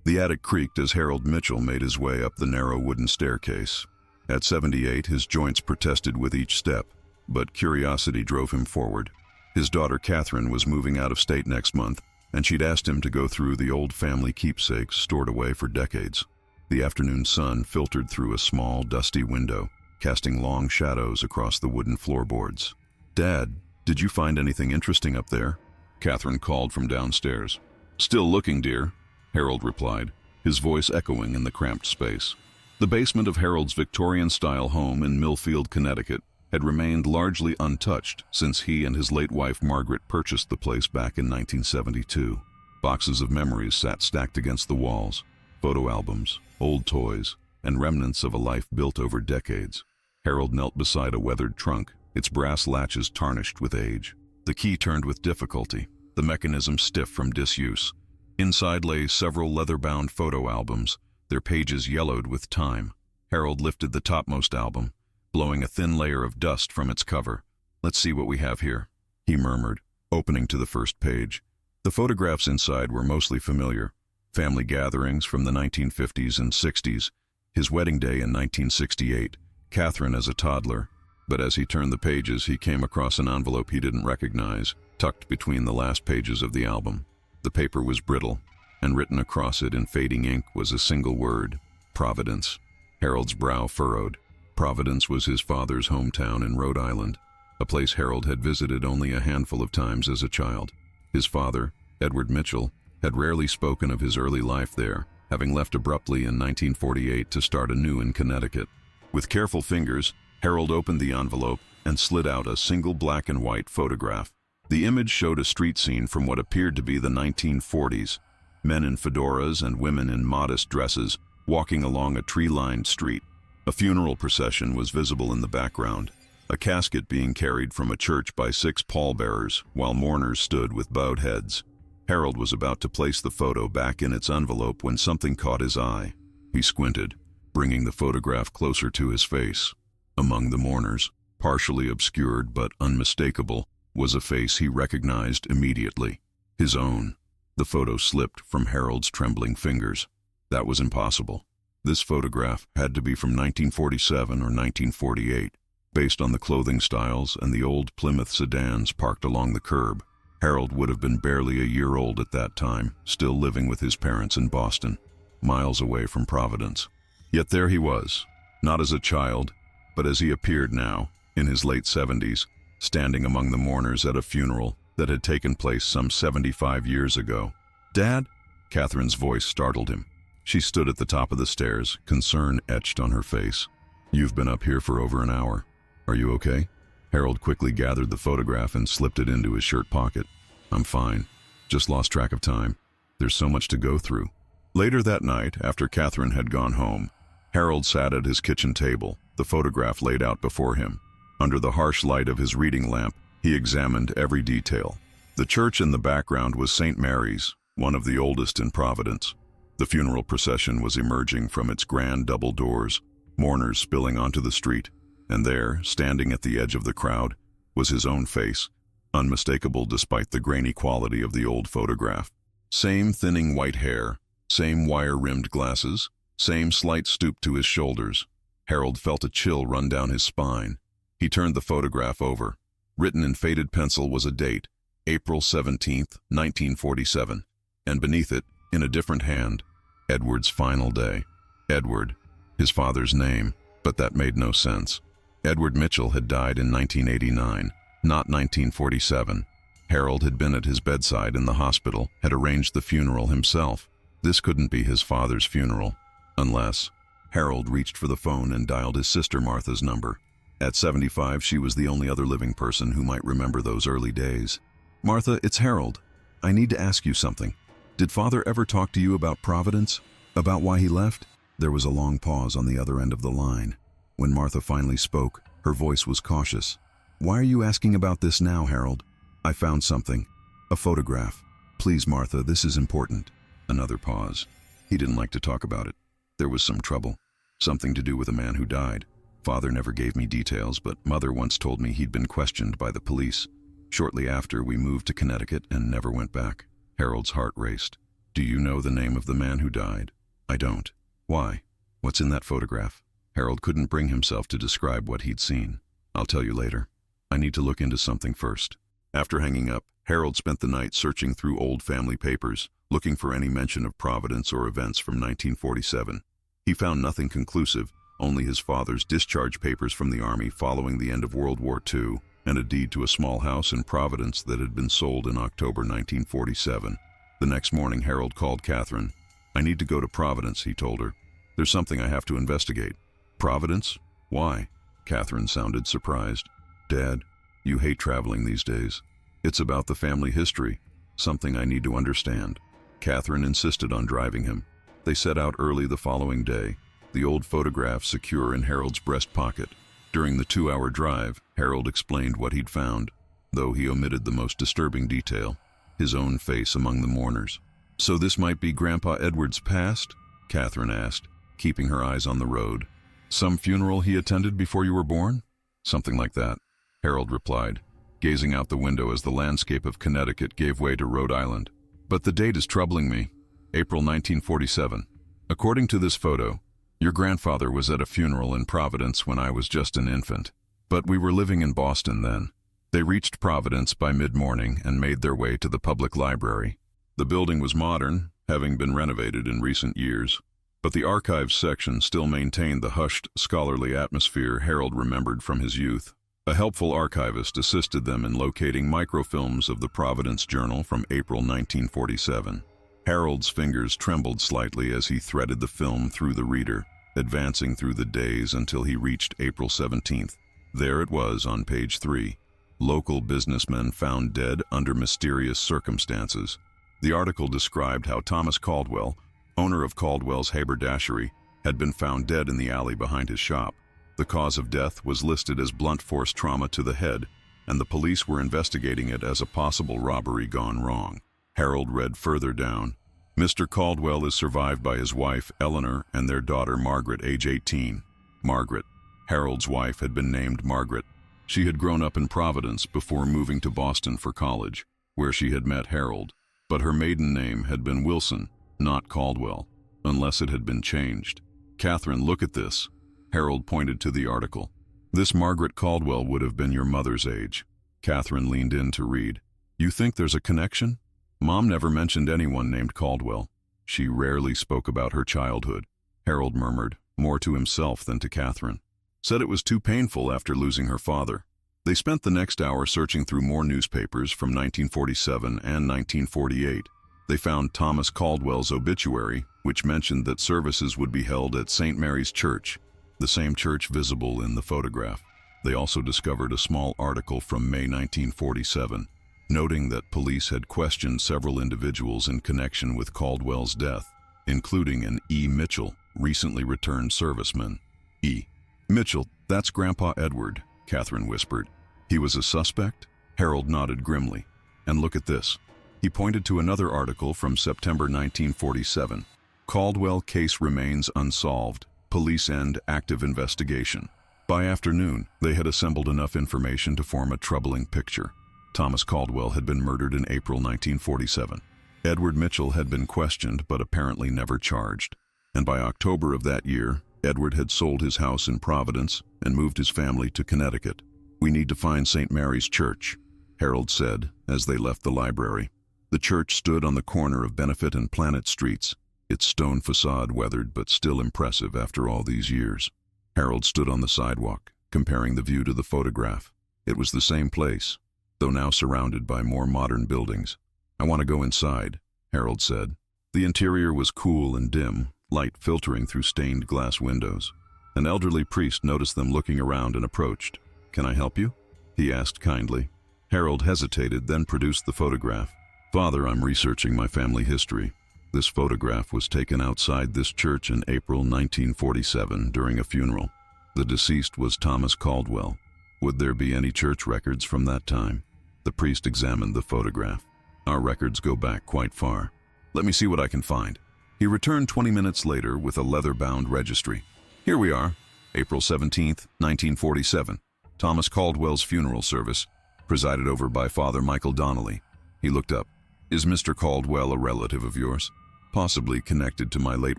The attic creaked as Harold Mitchell made his way up the narrow wooden staircase. At 78, his joints protested with each step, but curiosity drove him forward. His daughter Catherine was moving out of state next month, and she'd asked him to go through the old family keepsakes stored away for decades. The afternoon sun filtered through a small, dusty window, casting long shadows across the wooden floorboards. "Dad, did you find anything interesting up there?" Catherine called from downstairs. "Still looking, dear," Harold replied, his voice echoing in the cramped space. The basement of Harold's Victorian-style home in Millfield, Connecticut, had remained largely untouched since he and his late wife Margaret purchased the place back in 1972. Boxes of memories sat stacked against the walls, photo albums, old toys, and remnants of a life built over decades. Harold knelt beside a weathered trunk, its brass latches tarnished with age. The key turned with difficulty, the mechanism stiff from disuse. Inside lay several leather-bound photo albums, their pages yellowed with time. Harold lifted the topmost album, blowing a thin layer of dust from its cover. "Let's see what we have here," he murmured, opening to the first page. The photographs inside were mostly familiar. Family gatherings from the 1950s and 60s, his wedding day in 1968, Catherine as a toddler. But as he turned the pages, he came across an envelope he didn't recognize, tucked between the last pages of the album. The paper was brittle, and written across it in fading ink was a single word: Providence. Harold's brow furrowed. Providence was his father's hometown in Rhode Island, a place Harold had visited only a handful of times as a child. His father, Edward Mitchell, had rarely spoken of his early life there, having left abruptly in 1948 to start anew in Connecticut. With careful fingers, Harold opened the envelope and slid out a single black and white photograph. The image showed a street scene from what appeared to be the 1940s. Men in fedoras and women in modest dresses walking along a tree-lined street. A funeral procession was visible in the background, a casket being carried from a church by 6 pallbearers, while mourners stood with bowed heads. Harold was about to place the photo back in its envelope when something caught his eye. He squinted, bringing the photograph closer to his face. Among the mourners, partially obscured but unmistakable, was a face he recognized immediately. His own. The photo slipped from Harold's trembling fingers. That was impossible. This photograph had to be from 1947 or 1948, based on the clothing styles and the old Plymouth sedans parked along the curb. Harold would have been barely a year old at that time, still living with his parents in Boston, miles away from Providence. Yet there he was, not as a child, but as he appeared now, in his late 70s, standing among the mourners at a funeral that had taken place some 75 years ago. "Dad?" Catherine's voice startled him. She stood at the top of the stairs, concern etched on her face. "You've been up here for over an hour. Are you okay?" Harold quickly gathered the photograph and slipped it into his shirt pocket. "I'm fine. Just lost track of time. There's so much to go through." Later that night, after Catherine had gone home, Harold sat at his kitchen table, the photograph laid out before him. Under the harsh light of his reading lamp, he examined every detail. The church in the background was St. Mary's, one of the oldest in Providence. The funeral procession was emerging from its grand double doors, mourners spilling onto the street, and there, standing at the edge of the crowd, was his own face, unmistakable despite the grainy quality of the old photograph. Same thinning white hair, same wire-rimmed glasses, same slight stoop to his shoulders. Harold felt a chill run down his spine. He turned the photograph over. Written in faded pencil was a date, April 17th, 1947, and beneath it, in a different hand, Edward's final day. Edward, his father's name, but that made no sense. Edward Mitchell had died in 1989, not 1947. Harold had been at his bedside in the hospital, had arranged the funeral himself. This couldn't be his father's funeral, unless... Harold reached for the phone and dialed his sister Martha's number. At 75, she was the only other living person who might remember those early days. "Martha, it's Harold. I need to ask you something. Did Father ever talk to you about Providence? About why he left?" There was a long pause on the other end of the line. When Martha finally spoke, her voice was cautious. "Why are you asking about this now, Harold? I found something. A photograph. Please, Martha, this is important." Another pause. He didn't like to talk about it. There was some trouble. Something to do with a man who died. Father never gave me details, but Mother once told me he'd been questioned by the police. Shortly after, we moved to Connecticut and never went back. Harold's heart raced. Do you know the name of the man who died? I don't. Why? What's in that photograph? Harold couldn't bring himself to describe what he'd seen. I'll tell you later. I need to look into something first. After hanging up, Harold spent the night searching through old family papers, looking for any mention of Providence or events from 1947. He found nothing conclusive, only his father's discharge papers from the Army following the end of World War II, and a deed to a small house in Providence that had been sold in October 1947. The next morning, Harold called Catherine. I need to go to Providence, he told her. There's something I have to investigate. Providence? Why? Catherine sounded surprised. Dad, you hate traveling these days. It's about the family history, something I need to understand. Catherine insisted on driving him. They set out early the following day, the old photograph secure in Harold's breast pocket. During the 2-hour drive, Harold explained what he'd found, though he omitted the most disturbing detail, his own face among the mourners. So this might be Grandpa Edward's past? Catherine asked, keeping her eyes on the road. Some funeral he attended before you were born? Something like that, Harold replied, gazing out the window as the landscape of Connecticut gave way to Rhode Island. But the date is troubling me. April 1947. According to this photo, your grandfather was at a funeral in Providence when I was just an infant. But we were living in Boston then. They reached Providence by mid-morning and made their way to the public library. The building was modern, having been renovated in recent years, but the archives section still maintained the hushed, scholarly atmosphere Harold remembered from his youth. A helpful archivist assisted them in locating microfilms of the Providence Journal from April 1947. Harold's fingers trembled slightly as he threaded the film through the reader, advancing through the days until he reached April 17th. There it was on page 3. Local businessmen found dead under mysterious circumstances. The article described how Thomas Caldwell, owner of Caldwell's haberdashery, had been found dead in the alley behind his shop. The cause of death was listed as blunt force trauma to the head, and the police were investigating it as a possible robbery gone wrong. Harold read further down. Mr. Caldwell is survived by his wife, Eleanor, and their daughter, Margaret, age 18. Margaret. Harold's wife had been named Margaret. She had grown up in Providence before moving to Boston for college, where she had met Harold. But her maiden name had been Wilson, not Caldwell, unless it had been changed. Catherine, look at this. Harold pointed to the article. This Margaret Caldwell would have been your mother's age. Catherine leaned in to read. You think there's a connection? Mom never mentioned anyone named Caldwell. She rarely spoke about her childhood. Harold murmured, more to himself than to Catherine. Said it was too painful after losing her father. They spent the next hour searching through more newspapers from 1947 and 1948. They found Thomas Caldwell's obituary, which mentioned that services would be held at St. Mary's Church, the same church visible in the photograph. They also discovered a small article from May 1947, noting that police had questioned several individuals in connection with Caldwell's death, including an E. Mitchell, recently returned serviceman. E. Mitchell, that's Grandpa Edward, Catherine whispered. He was a suspect? Harold nodded grimly. And look at this. He pointed to another article from September 1947. Caldwell case remains unsolved. Police end active investigation. By afternoon, they had assembled enough information to form a troubling picture. Thomas Caldwell had been murdered in April 1947. Edward Mitchell had been questioned but apparently never charged. And by October of that year, Edward had sold his house in Providence and moved his family to Connecticut. We need to find St. Mary's Church, Harold said as they left the library. The church stood on the corner of Benefit and Planet Streets, its stone facade weathered but still impressive after all these years. Harold stood on the sidewalk, comparing the view to the photograph. It was the same place, though now surrounded by more modern buildings. I want to go inside, Harold said. The interior was cool and dim, light filtering through stained glass windows. An elderly priest noticed them looking around and approached. Can I help you? He asked kindly. Harold hesitated, then produced the photograph. Father, I'm researching my family history. This photograph was taken outside this church in April 1947 during a funeral. The deceased was Thomas Caldwell. Would there be any church records from that time? The priest examined the photograph. Our records go back quite far. Let me see what I can find. He returned 20 minutes later with a leather-bound registry. Here we are, April 17th, 1947. Thomas Caldwell's funeral service, presided over by Father Michael Donnelly. He looked up. Is Mr. Caldwell a relative of yours? Possibly connected to my late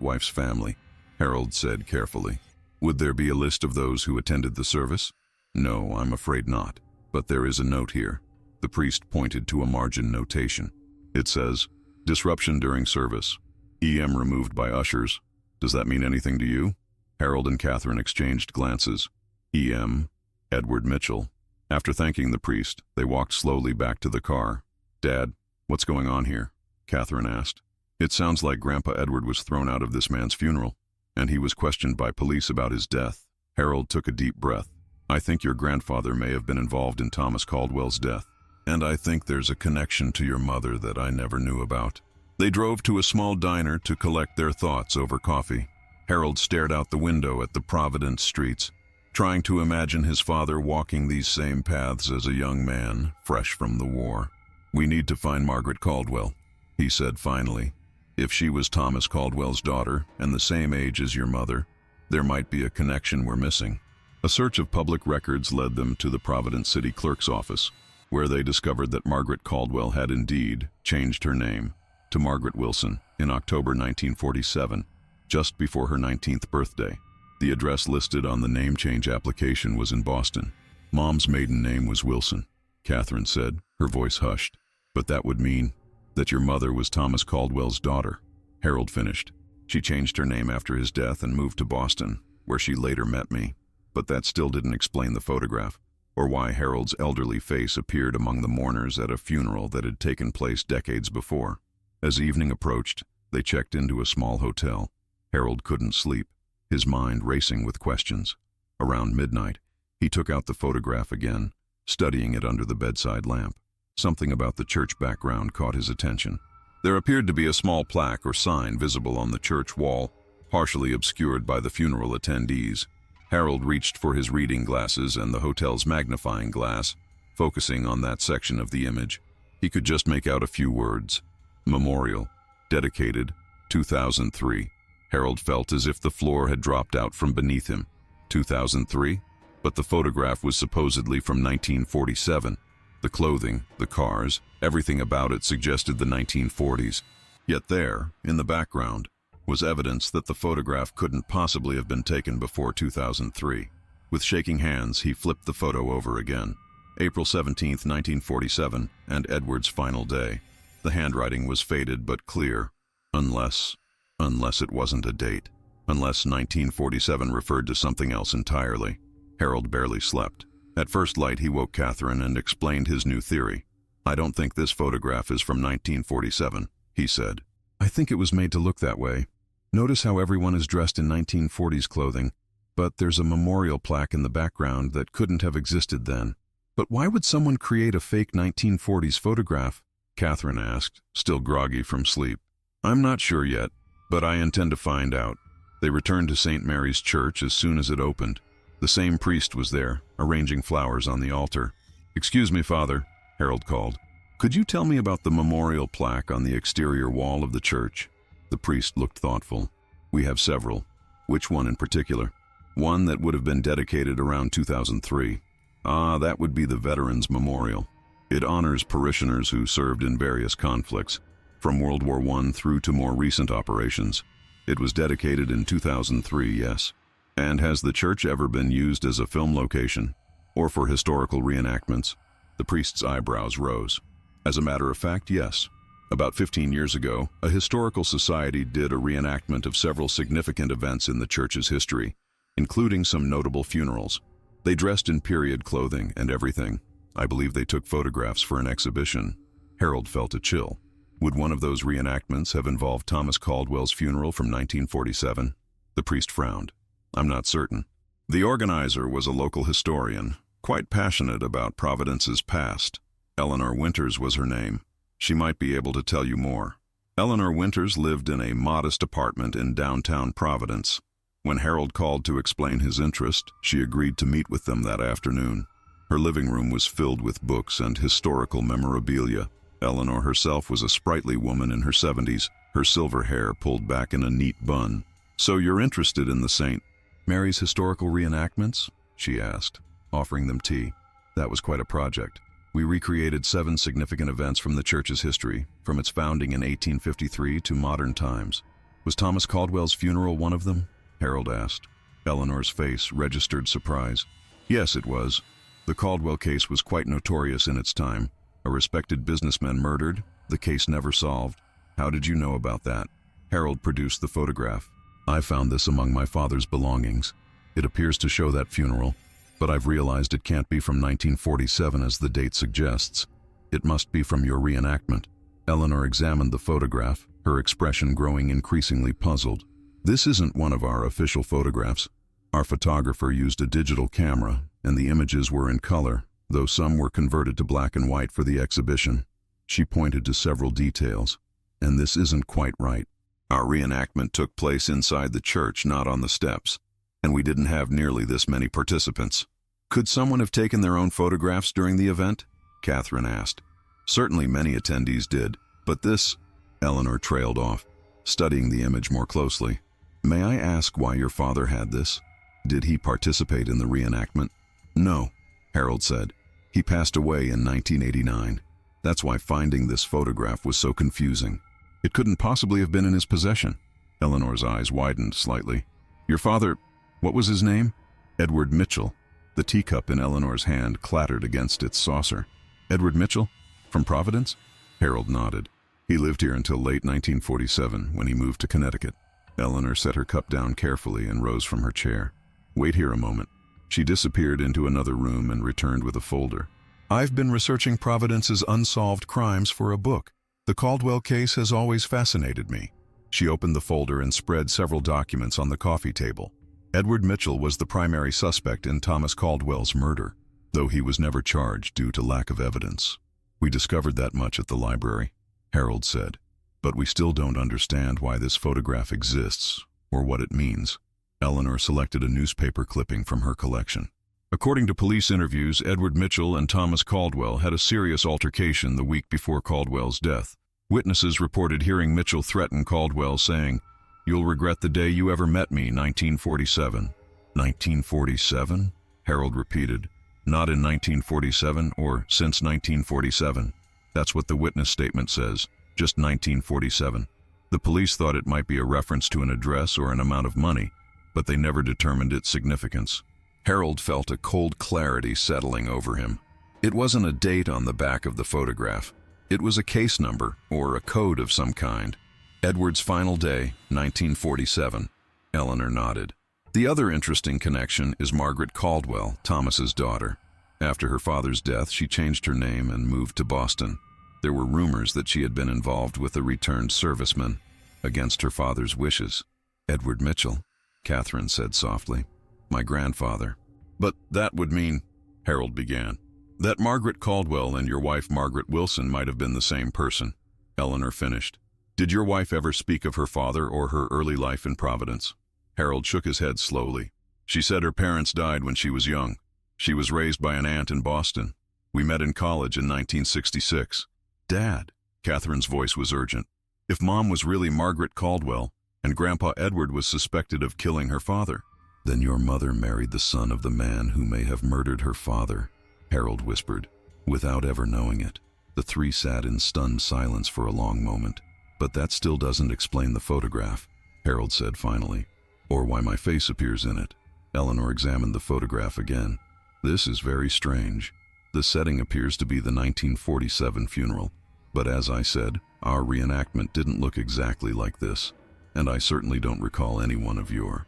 wife's family, Harold said carefully. Would there be a list of those who attended the service? No, I'm afraid not. But there is a note here. The priest pointed to a margin notation. It says, "Disruption during service. EM removed by ushers." Does that mean anything to you? Harold and Catherine exchanged glances. EM, Edward Mitchell. After thanking the priest, they walked slowly back to the car. "Dad, what's going on here?" Catherine asked. "It sounds like Grandpa Edward was thrown out of this man's funeral, and he was questioned by police about his death." Harold took a deep breath. "I think your grandfather may have been involved in Thomas Caldwell's death, and I think there's a connection to your mother that I never knew about." They drove to a small diner to collect their thoughts over coffee. Harold stared out the window at the Providence streets, trying to imagine his father walking these same paths as a young man, fresh from the war. "We need to find Margaret Caldwell," he said finally. "If she was Thomas Caldwell's daughter and the same age as your mother, there might be a connection we're missing." A search of public records led them to the Providence City Clerk's office, where they discovered that Margaret Caldwell had indeed changed her name to Margaret Wilson in October 1947, just before her 19th birthday. The address listed on the name change application was in Boston. "Mom's maiden name was Wilson," Catherine said, her voice hushed. "But that would mean that your mother was Thomas Caldwell's daughter," Harold finished. "She changed her name after his death and moved to Boston, where she later met me." But that still didn't explain the photograph, or why Harold's elderly face appeared among the mourners at a funeral that had taken place decades before. As evening approached, they checked into a small hotel. Harold couldn't sleep, his mind racing with questions. Around midnight, he took out the photograph again, studying it under the bedside lamp. Something about the church background caught his attention. There appeared to be a small plaque or sign visible on the church wall, partially obscured by the funeral attendees. Harold reached for his reading glasses and the hotel's magnifying glass, focusing on that section of the image. He could just make out a few words. "Memorial. Dedicated. 2003. Harold felt as if the floor had dropped out from beneath him. 2003? But the photograph was supposedly from 1947. The clothing, the cars, everything about it suggested the 1940s. Yet there, in the background, was evidence that the photograph couldn't possibly have been taken before 2003. With shaking hands, he flipped the photo over again. April 17, 1947, and Edward's final day. The handwriting was faded but clear. Unless it wasn't a date. Unless 1947 referred to something else entirely. Harold barely slept. At first light, he woke Catherine and explained his new theory. "I don't think this photograph is from 1947, he said. "I think it was made to look that way. Notice how everyone is dressed in 1940s clothing, but there's a memorial plaque in the background that couldn't have existed then." "But why would someone create a fake 1940s photograph?" Catherine asked, still groggy from sleep. "I'm not sure yet, but I intend to find out." They returned to St. Mary's Church as soon as it opened. The same priest was there, arranging flowers on the altar. "Excuse me, Father," Harold called. "Could you tell me about the memorial plaque on the exterior wall of the church?" The priest looked thoughtful. "We have several." "Which one in particular?" "One that would have been dedicated around 2003. "Ah, that would be the Veterans Memorial. It honors parishioners who served in various conflicts, from World War I through to more recent operations. It was dedicated in 2003, yes. And has the church ever been used as a film location, or for historical reenactments?" The priest's eyebrows rose. "As a matter of fact, yes. About 15 years ago, a historical society did a reenactment of several significant events in the church's history, including some notable funerals. They dressed in period clothing and everything. I believe they took photographs for an exhibition." Harold felt a chill. Would one of those reenactments have involved Thomas Caldwell's funeral from 1947? The priest frowned. "I'm not certain. The organizer was a local historian, quite passionate about Providence's past. Eleanor Winters was her name. She might be able to tell you more." Eleanor Winters lived in a modest apartment in downtown Providence. When Harold called to explain his interest, she agreed to meet with them that afternoon. Her living room was filled with books and historical memorabilia. Eleanor herself was a sprightly woman in her 70s, her silver hair pulled back in a neat bun. "So you're interested in the St. Mary's historical reenactments?" she asked, offering them tea. "That was quite a project. We recreated 7 significant events from the church's history, from its founding in 1853 to modern times. Was Thomas Caldwell's funeral one of them? Harold asked. Eleanor's face registered surprise. Yes, it was. The Caldwell case was quite notorious in its time. A respected businessman murdered, the case never solved. How did you know about that? Harold produced the photograph. I found this among my father's belongings. It appears to show that funeral, but I've realized it can't be from 1947 as the date suggests. It must be from your reenactment. Eleanor examined the photograph, her expression growing increasingly puzzled. This isn't one of our official photographs. Our photographer used a digital camera, and the images were in color, though some were converted to black and white for the exhibition. She pointed to several details. And this isn't quite right. Our reenactment took place inside the church, not on the steps, and we didn't have nearly this many participants. Could someone have taken their own photographs during the event? Catherine asked. Certainly many attendees did, but this... Eleanor trailed off, studying the image more closely. May I ask why your father had this? Did he participate in the reenactment? No, Harold said. He passed away in 1989. That's why finding this photograph was so confusing. It couldn't possibly have been in his possession. Eleanor's eyes widened slightly. Your father, what was his name? Edward Mitchell. The teacup in Eleanor's hand clattered against its saucer. Edward Mitchell? From Providence? Harold nodded. He lived here until late 1947, when he moved to Connecticut. Eleanor set her cup down carefully and rose from her chair. Wait here a moment. She disappeared into another room and returned with a folder. I've been researching Providence's unsolved crimes for a book. The Caldwell case has always fascinated me. She opened the folder and spread several documents on the coffee table. Edward Mitchell was the primary suspect in Thomas Caldwell's murder, though he was never charged due to lack of evidence. We discovered that much at the library, Harold said, but we still don't understand why this photograph exists or what it means. Eleanor selected a newspaper clipping from her collection. According to police interviews, Edward Mitchell and Thomas Caldwell had a serious altercation the week before Caldwell's death. Witnesses reported hearing Mitchell threaten Caldwell, saying, "You'll regret the day you ever met me, 1947. 1947? Harold repeated. Not in 1947 or since 1947. That's what the witness statement says, just 1947. The police thought it might be a reference to an address or an amount of money, but they never determined its significance. Harold felt a cold clarity settling over him. It wasn't a date on the back of the photograph. It was a case number, or a code of some kind. Edward's final day, 1947. Eleanor nodded. The other interesting connection is Margaret Caldwell, Thomas's daughter. After her father's death, she changed her name and moved to Boston. There were rumors that she had been involved with a returned serviceman, against her father's wishes. Edward Mitchell, Catherine said softly. My grandfather. But that would mean, Harold began, that Margaret Caldwell and your wife Margaret Wilson might have been the same person. Eleanor finished. Did your wife ever speak of her father or her early life in Providence? Harold shook his head slowly. She said her parents died when she was young. She was raised by an aunt in Boston. We met in college in 1966. Dad, Catherine's voice was urgent. If Mom was really Margaret Caldwell, and Grandpa Edward was suspected of killing her father, then your mother married the son of the man who may have murdered her father, Harold whispered, without ever knowing it. The three sat in stunned silence for a long moment. But that still doesn't explain the photograph, Harold said finally, or why my face appears in it. Eleanor examined the photograph again. This is very strange. The setting appears to be the 1947 funeral, but as I said, our reenactment didn't look exactly like this, and I certainly don't recall any one of your,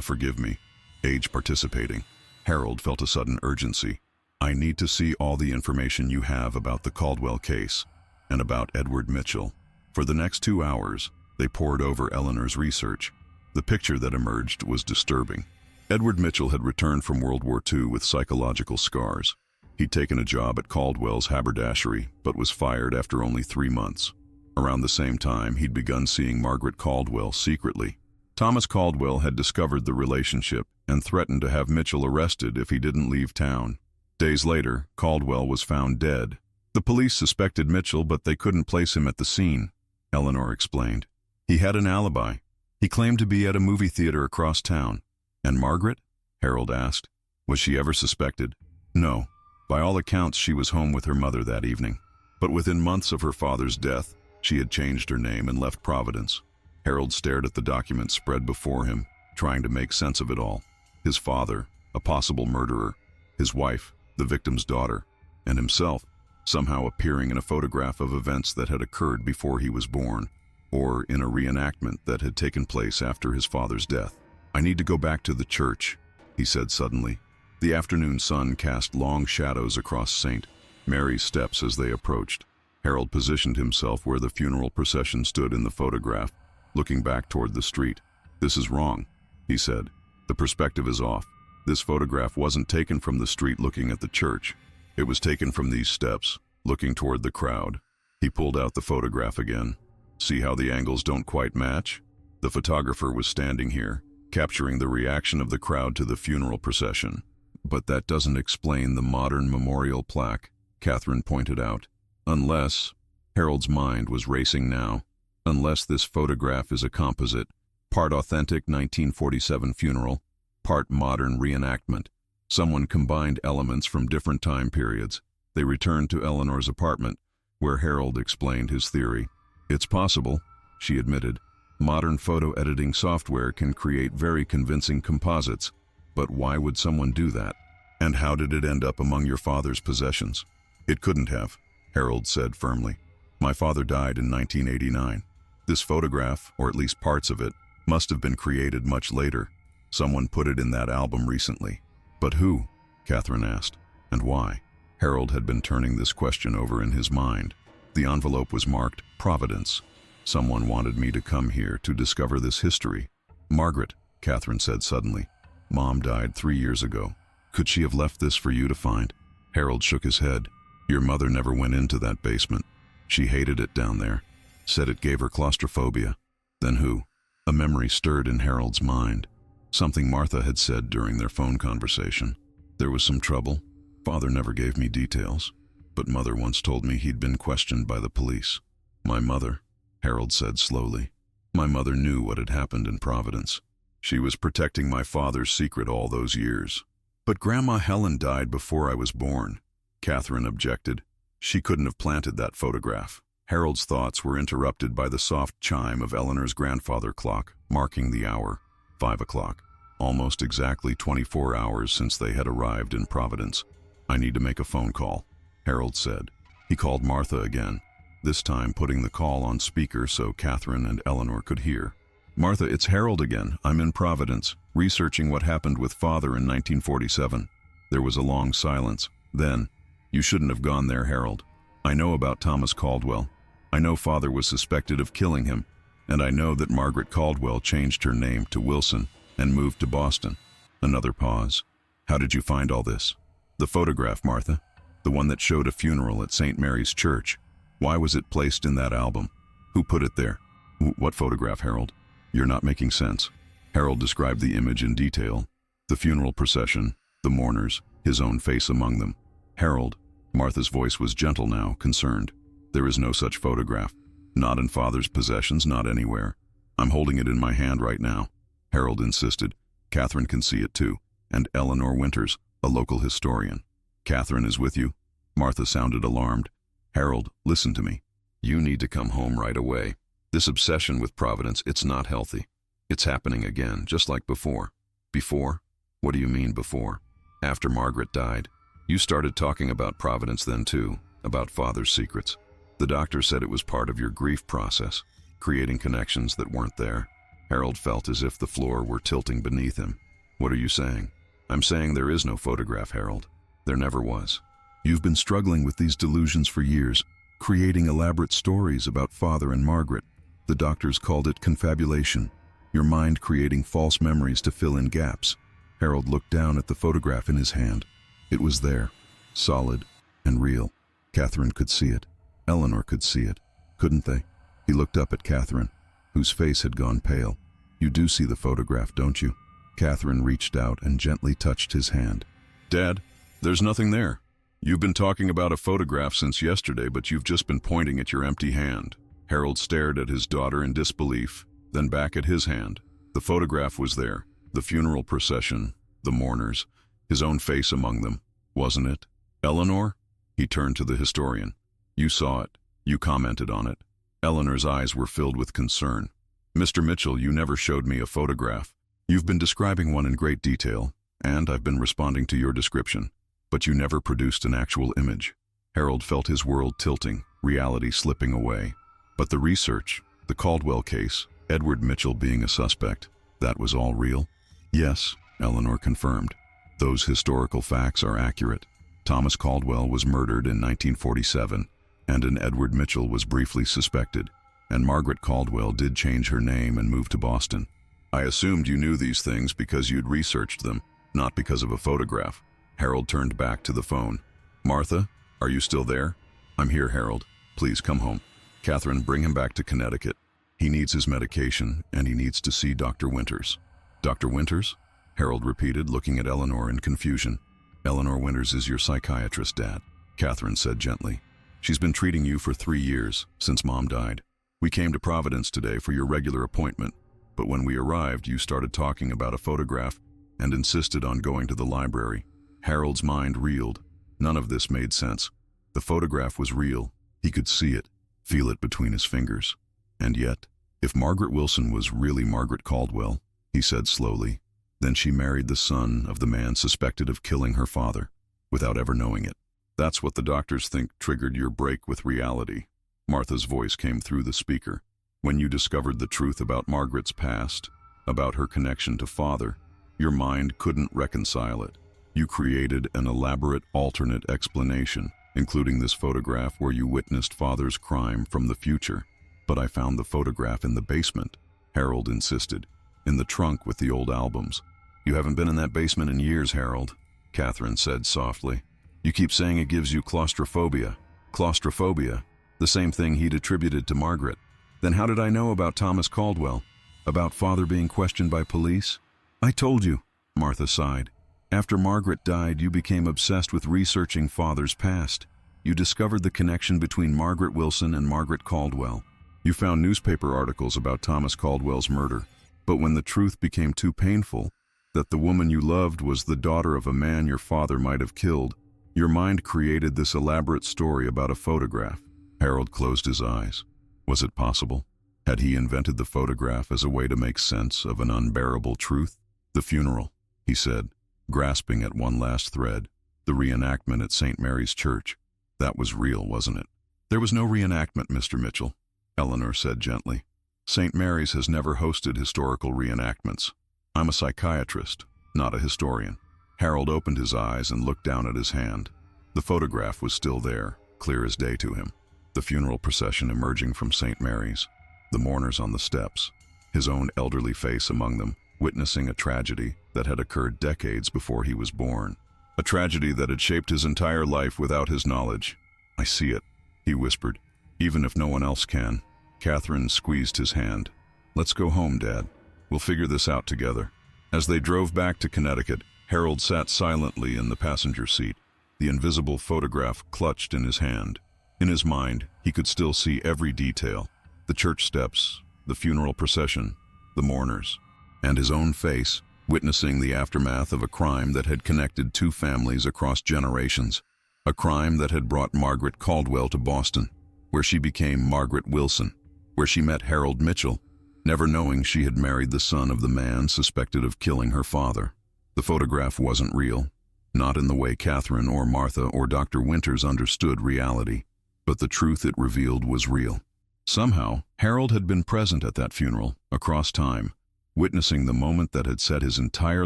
forgive me, age participating. Harold felt a sudden urgency. I need to see all the information you have about the Caldwell case and about Edward Mitchell. For the next 2 hours, they pored over Eleanor's research. The picture that emerged was disturbing. Edward Mitchell had returned from World War II with psychological scars. He'd taken a job at Caldwell's haberdashery, but was fired after only 3 months. Around the same time, he'd begun seeing Margaret Caldwell secretly. Thomas Caldwell had discovered the relationship and threatened to have Mitchell arrested if he didn't leave town. Days later, Caldwell was found dead. The police suspected Mitchell, but they couldn't place him at the scene, Eleanor explained. He had an alibi. He claimed to be at a movie theater across town. And Margaret? Harold asked. Was she ever suspected? No. By all accounts, she was home with her mother that evening. But within months of her father's death, she had changed her name and left Providence. Harold stared at the document spread before him, trying to make sense of it all. His father, a possible murderer, his wife, the victim's daughter, and himself, somehow appearing in a photograph of events that had occurred before he was born, or in a reenactment that had taken place after his father's death. "I need to go back to the church," he said suddenly. The afternoon sun cast long shadows across St. Mary's steps as they approached. Harold positioned himself where the funeral procession stood in the photograph, looking back toward the street. "This is wrong," he said. "The perspective is off. This photograph wasn't taken from the street looking at the church. It was taken from these steps, looking toward the crowd." He pulled out the photograph again. "See how the angles don't quite match?" The photographer was standing here, capturing the reaction of the crowd to the funeral procession. "But that doesn't explain the modern memorial plaque," Catherine pointed out. "Unless," Harold's mind was racing now, "unless this photograph is a composite, part authentic 1947 funeral, part modern reenactment. Someone combined elements from different time periods." They returned to Eleanor's apartment, where Harold explained his theory. "It's possible," she admitted. "Modern photo editing software can create very convincing composites. But why would someone do that? And how did it end up among your father's possessions?" "It couldn't have," Harold said firmly. "My father died in 1989. This photograph, or at least parts of it, must have been created much later. Someone put it in that album recently." "But who?" Catherine asked. "And why?" Harold had been turning this question over in his mind. The envelope was marked Providence. "Someone wanted me to come here to discover this history." "Margaret," Catherine said suddenly. "Mom died 3 years ago. Could she have left this for you to find?" Harold shook his head. "Your mother never went into that basement. She hated it down there. Said it gave her claustrophobia." "Then who?" A memory stirred in Harold's mind. Something Martha had said during their phone conversation. "There was some trouble. Father never gave me details, but Mother once told me he'd been questioned by the police." "My mother," Harold said slowly. "My mother knew what had happened in Providence. She was protecting my father's secret all those years." "But Grandma Helen died before I was born," Catherine objected. "She couldn't have planted that photograph." Harold's thoughts were interrupted by the soft chime of Eleanor's grandfather clock, marking the hour, 5 o'clock. Almost exactly 24 hours since they had arrived in Providence. "I need to make a phone call," Harold said. He called Martha again, this time putting the call on speaker so Catherine and Eleanor could hear. "Martha, it's Harold again. I'm in Providence, researching what happened with Father in 1947. There was a long silence. Then, "You shouldn't have gone there, Harold. I know about Thomas Caldwell. I know Father was suspected of killing him, and I know that Margaret Caldwell changed her name to Wilson and moved to Boston." Another pause. "How did you find all this?" "The photograph, Martha. The one that showed a funeral at St. Mary's Church. Why was it placed in that album? Who put it there?" "What photograph, Harold? You're not making sense." Harold described the image in detail. The funeral procession, the mourners, his own face among them. "Harold," Martha's voice was gentle now, concerned. "There is no such photograph. Not in Father's possessions, not anywhere. I'm holding it in my hand right now." Harold insisted. "Catherine can see it too, and Eleanor Winters, a local historian." "Catherine is with you?" Martha sounded alarmed. "Harold, listen to me. You need to come home right away. This obsession with Providence, it's not healthy. It's happening again, just like before." "Before? What do you mean, before?" "After Margaret died. You started talking about Providence then too, about Father's secrets. The doctor said it was part of your grief process, creating connections that weren't there." Harold felt as if the floor were tilting beneath him. "What are you saying?" "I'm saying there is no photograph, Harold. There never was. You've been struggling with these delusions for years, creating elaborate stories about Father and Margaret. The doctors called it confabulation, your mind creating false memories to fill in gaps." Harold looked down at the photograph in his hand. It was there, solid and real. Catherine could see it. Eleanor could see it, couldn't they? He looked up at Catherine, whose face had gone pale. "You do see the photograph, don't you?" Catherine reached out and gently touched his hand. "Dad, there's nothing there. You've been talking about a photograph since yesterday, but you've just been pointing at your empty hand." Harold stared at his daughter in disbelief, then back at his hand. The photograph was there, the funeral procession, the mourners, his own face among them, wasn't it? Eleanor? He turned to the historian. You saw it. You commented on it. Eleanor's eyes were filled with concern. Mr. Mitchell, you never showed me a photograph. You've been describing one in great detail, and I've been responding to your description, but you never produced an actual image. Harold felt his world tilting, reality slipping away. But the research, the Caldwell case, Edward Mitchell being a suspect, that was all real? Yes, Eleanor confirmed. Those historical facts are accurate. Thomas Caldwell was murdered in 1947, and an Edward Mitchell was briefly suspected, and Margaret Caldwell did change her name and move to Boston. I assumed you knew these things because you'd researched them, not because of a photograph. Harold turned back to the phone. Martha, are you still there? I'm here, Harold. Please come home. Catherine, bring him back to Connecticut. He needs his medication, and he needs to see Dr. Winters. Dr. Winters? Harold repeated, looking at Eleanor in confusion. Eleanor Winters is your psychiatrist, Dad, Catherine said gently. She's been treating you for 3 years, since Mom died. We came to Providence today for your regular appointment, but when we arrived, you started talking about a photograph and insisted on going to the library. Harold's mind reeled. None of this made sense. The photograph was real. He could see it, feel it between his fingers. And yet, if Margaret Wilson was really Margaret Caldwell, he said slowly, then she married the son of the man suspected of killing her father, without ever knowing it. That's what the doctors think triggered your break with reality. Martha's voice came through the speaker. When you discovered the truth about Margaret's past, about her connection to Father, your mind couldn't reconcile it. You created an elaborate alternate explanation, including this photograph where you witnessed Father's crime from the future. But I found the photograph in the basement, Harold insisted, in the trunk with the old albums. You haven't been in that basement in years, Harold, Catherine said softly. You keep saying it gives you claustrophobia. Claustrophobia, the same thing he'd attributed to Margaret. Then how did I know about Thomas Caldwell? About Father being questioned by police? I told you, Martha sighed. After Margaret died, you became obsessed with researching Father's past. You discovered the connection between Margaret Wilson and Margaret Caldwell. You found newspaper articles about Thomas Caldwell's murder. But when the truth became too painful, that the woman you loved was the daughter of a man your father might have killed, your mind created this elaborate story about a photograph. Harold closed his eyes. Was it possible? Had he invented the photograph as a way to make sense of an unbearable truth? The funeral, he said, grasping at one last thread. The reenactment at St. Mary's Church. That was real, wasn't it? There was no reenactment, Mr. Mitchell, Eleanor said gently. St. Mary's has never hosted historical reenactments. I'm a psychiatrist, not a historian. Harold opened his eyes and looked down at his hand. The photograph was still there, clear as day to him. The funeral procession emerging from St. Mary's, the mourners on the steps, his own elderly face among them, witnessing a tragedy that had occurred decades before he was born. A tragedy that had shaped his entire life without his knowledge. I see it, he whispered, even if no one else can. Catherine squeezed his hand. Let's go home, Dad. We'll figure this out together. As they drove back to Connecticut, Harold sat silently in the passenger seat, the invisible photograph clutched in his hand. In his mind, he could still see every detail. The church steps, the funeral procession, the mourners, and his own face, witnessing the aftermath of a crime that had connected two families across generations. A crime that had brought Margaret Caldwell to Boston, where she became Margaret Wilson, where she met Harold Mitchell, never knowing she had married the son of the man suspected of killing her father. The photograph wasn't real, not in the way Catherine or Martha or Dr. Winters understood reality, but the truth it revealed was real. Somehow, Harold had been present at that funeral, across time, witnessing the moment that had set his entire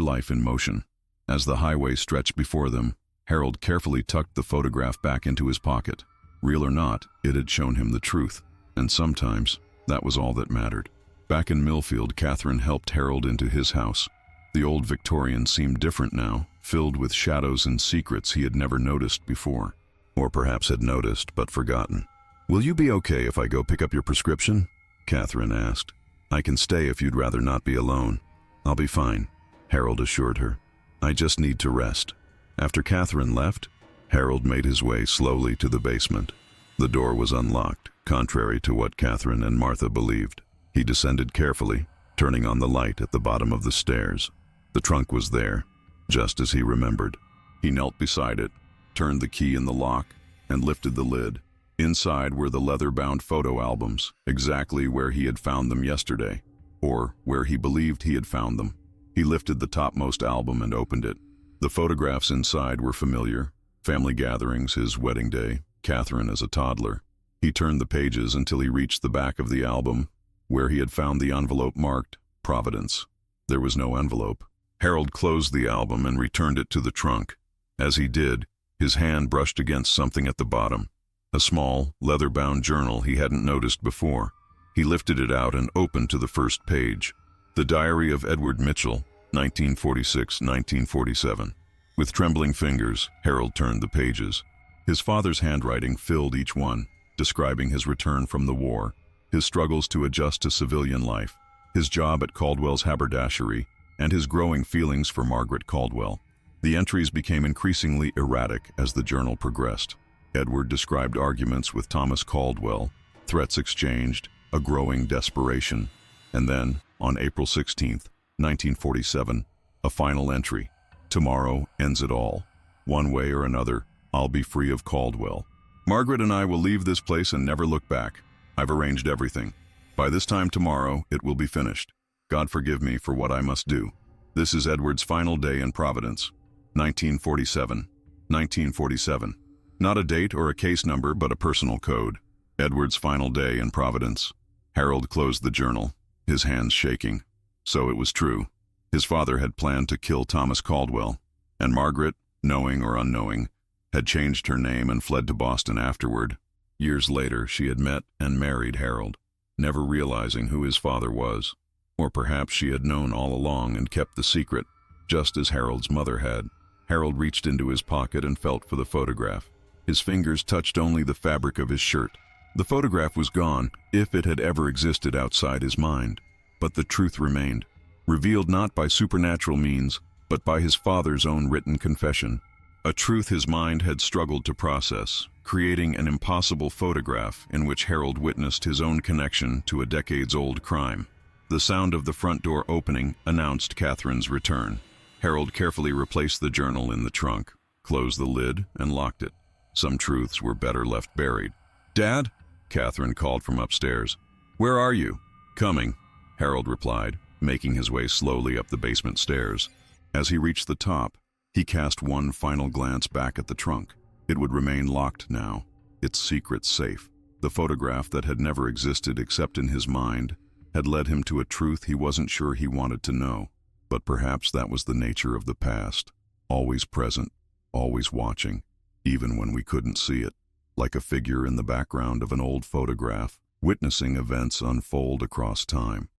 life in motion. As the highway stretched before them, Harold carefully tucked the photograph back into his pocket. Real or not, it had shown him the truth, and sometimes that was all that mattered. Back in Millfield, Catherine helped Harold into his house. The old Victorian seemed different now, filled with shadows and secrets he had never noticed before. Or perhaps had noticed but forgotten. Will you be okay if I go pick up your prescription? Catherine asked. I can stay if you'd rather not be alone. I'll be fine, Harold assured her. I just need to rest. After Catherine left, Harold made his way slowly to the basement. The door was unlocked, contrary to what Catherine and Martha believed. He descended carefully, turning on the light at the bottom of the stairs. The trunk was there, just as he remembered. He knelt beside it, turned the key in the lock, and lifted the lid. Inside were the leather-bound photo albums, exactly where he had found them yesterday, or where he believed he had found them. He lifted the topmost album and opened it. The photographs inside were familiar. Family gatherings, his wedding day, Catherine as a toddler. He turned the pages until he reached the back of the album, where he had found the envelope marked Providence. There was no envelope. Harold closed the album and returned it to the trunk. As he did, his hand brushed against something at the bottom, a small, leather-bound journal he hadn't noticed before. He lifted it out and opened to the first page. The Diary of Edward Mitchell, 1946-1947. With trembling fingers, Harold turned the pages. His father's handwriting filled each one, describing his return from the war, his struggles to adjust to civilian life, his job at Caldwell's haberdashery, and his growing feelings for Margaret Caldwell. The entries became increasingly erratic as the journal progressed. Edward described arguments with Thomas Caldwell, threats exchanged, a growing desperation. And then, on April 16, 1947, a final entry. Tomorrow ends it all. One way or another, I'll be free of Caldwell. Margaret and I will leave this place and never look back. I've arranged everything. By this time tomorrow, it will be finished. God forgive me for what I must do. This is Edward's final day in Providence. 1947. 1947. Not a date or a case number, but a personal code. Edward's final day in Providence. Harold closed the journal, his hands shaking. So it was true. His father had planned to kill Thomas Caldwell, and Margaret, knowing or unknowing, had changed her name and fled to Boston afterward. Years later, she had met and married Harold, never realizing who his father was. Or perhaps she had known all along and kept the secret, just as Harold's mother had. Harold reached into his pocket and felt for the photograph. His fingers touched only the fabric of his shirt. The photograph was gone, if it had ever existed outside his mind. But the truth remained, revealed not by supernatural means, but by his father's own written confession. A truth his mind had struggled to process, creating an impossible photograph in which Harold witnessed his own connection to a decades-old crime. The sound of the front door opening announced Catherine's return. Harold carefully replaced the journal in the trunk, closed the lid, and locked it. Some truths were better left buried. "Dad?" Catherine called from upstairs. "Where are you?" "Coming," Harold replied, making his way slowly up the basement stairs. As he reached the top, he cast one final glance back at the trunk. It would remain locked now, its secret safe. The photograph that had never existed except in his mind had led him to a truth he wasn't sure he wanted to know. But perhaps that was the nature of the past, always present, always watching, even when we couldn't see it, like a figure in the background of an old photograph, witnessing events unfold across time.